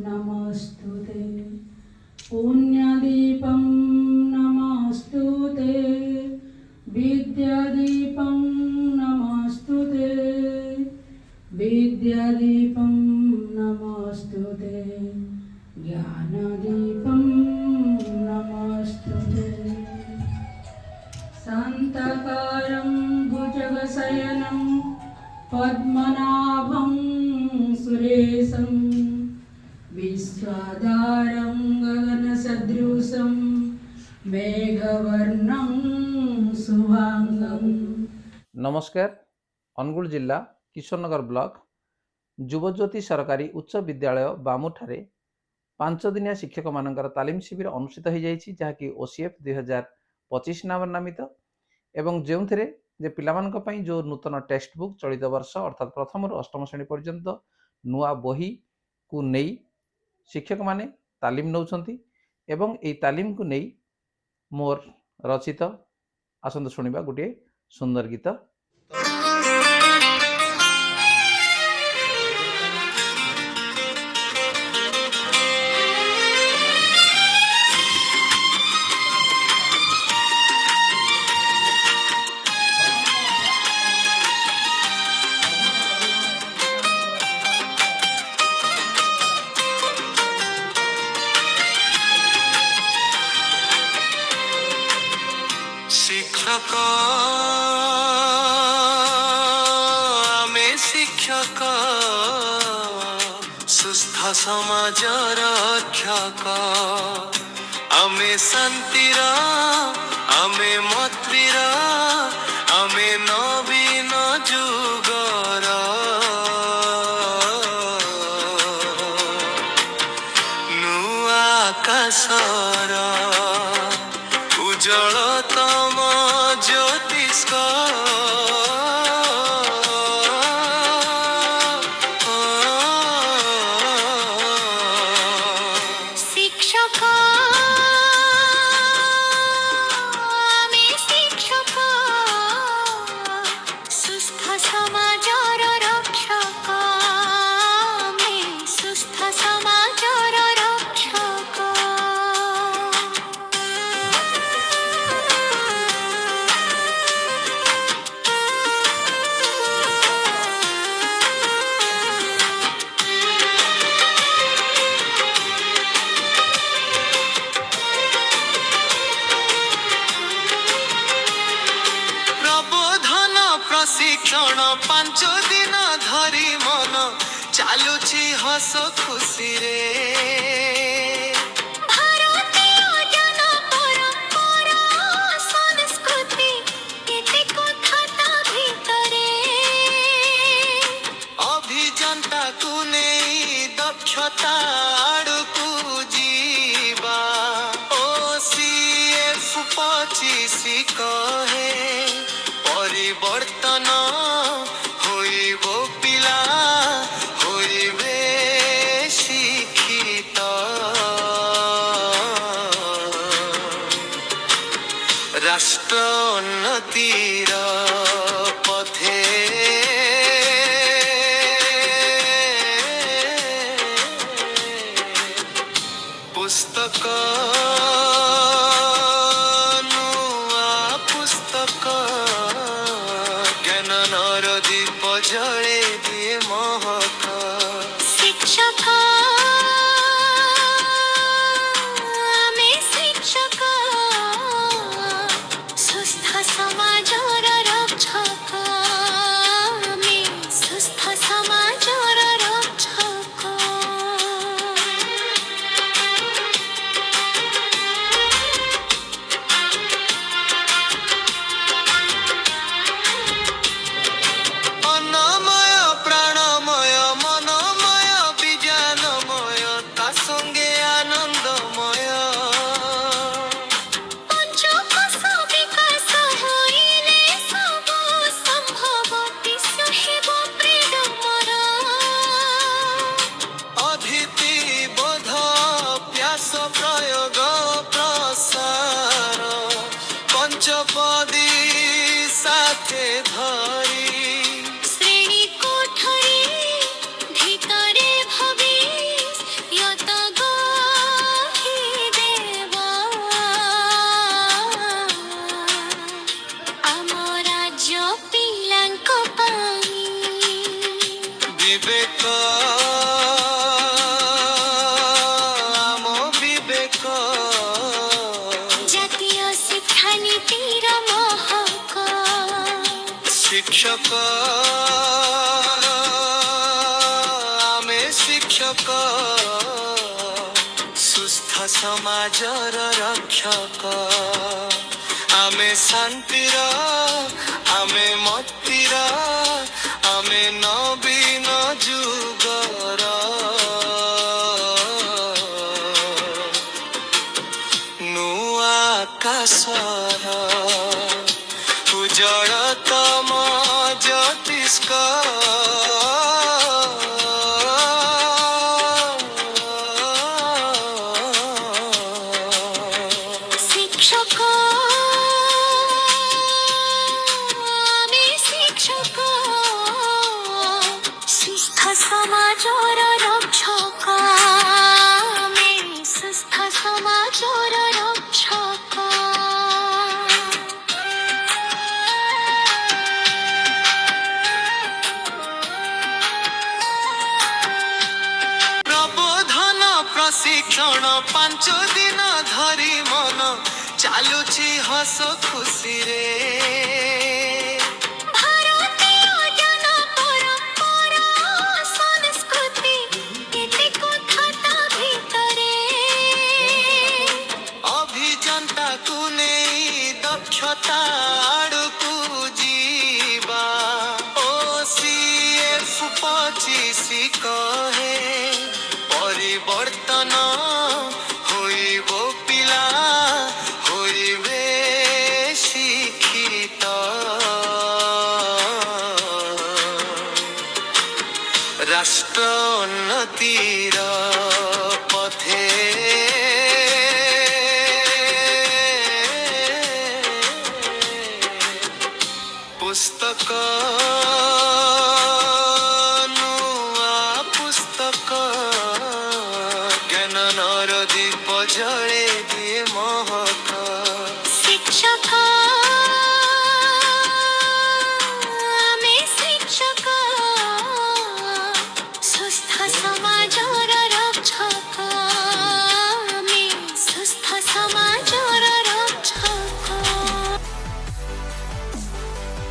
नमस्तुते पुण्यदीपं नमस्तुते विद्यादीपं नमस्तुते विद्यादीपं नमस्तुते ज्ञानदीपं नमस्तुते शान्ताकारं भुजगशयनं पद्मनाभं सुरेशं विश्वाधारं गगनसदृशं मेघवर्णं शुभांगं। नमस्कार। अनुगुल जिला किशोरनगर ब्लॉक युवज्योति सरकारी उच्च विद्यालय बामुठारे 5 दिनिया शिक्षक मानकर तालीम शिविर अनुष्ठित हो जाइछि, जहाँकि ओसीएफ 2025 नाम नामित एवं जो जे पिलामानक पई जो नूतन टेक्स्ट बुक चलित वर्ष अर्थात प्रथम रु अष्टम श्रेणी पर्यंत नुआ बही को नहीं शिक्षक माने तालीम नौछंती एवं एई तालीम को नहीं मोर रचित आसंत शुणिबा गोटे सुंदर गीत। शिक्षक आमे शिक्षक सुस्थ समाज रक्षक आमे शांतिर आमे मैत्रीर आमे नवीन जुगर नुआ आकाशर उज्जवलतम ज्योतिष्क शिक्षक आमे शिक्षक सुस्थ समाजर रक्षक आमे सुस्थ समाजर रक्षक। प्रबोधन प्रशिक्षण 5 दिन धरी मन चालुछि हस खुशी रे भारतीय जन परंपरा संस्कृति केते कथा ता भितरे अभियंता को नहीं दक्षता आड़कू जीवा ओसीएफ 25 कहे परिवर्तन होइब पिला होइबे शिक्षित राष्ट्र उन्नतिर पथे पुस्तक नुआ पुस्तक ज्ञान नरदीप जळे दिए महक शिक्षक आमे शिक्षक सुस्थ समाजर रक्षक आमे सुस्थ समाजर रक्षक। ଶିକ୍ଷକ ଆମେ ଶିକ୍ଷକ ସୁସ୍ଥ ସମାଜର ରକ୍ଷକ ଆମେ ଶାନ୍ତିର ଆମେ ମତିର ଆମେ ନବୀନ ଯୁଗର ନୂଆ ଆକାଶର ଉଜ୍ଜଳତମ ଜ୍ୟୋତିଷ୍କ শিক্ষক আমি শিক্ষক সুস্থ সমাজর রক্ষক আমি সুস্থ সমাজর রক্ষক প্রবোধন প্রশিক্ষণ 5 দিন ধরি মন চালুছি হস খুশিরে ভারতীয় জ্ঞান পরম্পরা সংস্কৃতি কেতে কথা তা ভিতরে অভিযন্তাକୁ নেই দক্ষতা আড়কু ଯିବା OCF 25 কহে পরিবর্তন হইব পিলা হইবে শিক্ষিত রাষ্ট্র উন্নতির পথে পুস্তক ନୂଆ ପୁସ୍ତକ ଜ୍ଞାନର ଦୀପ ଜଳେ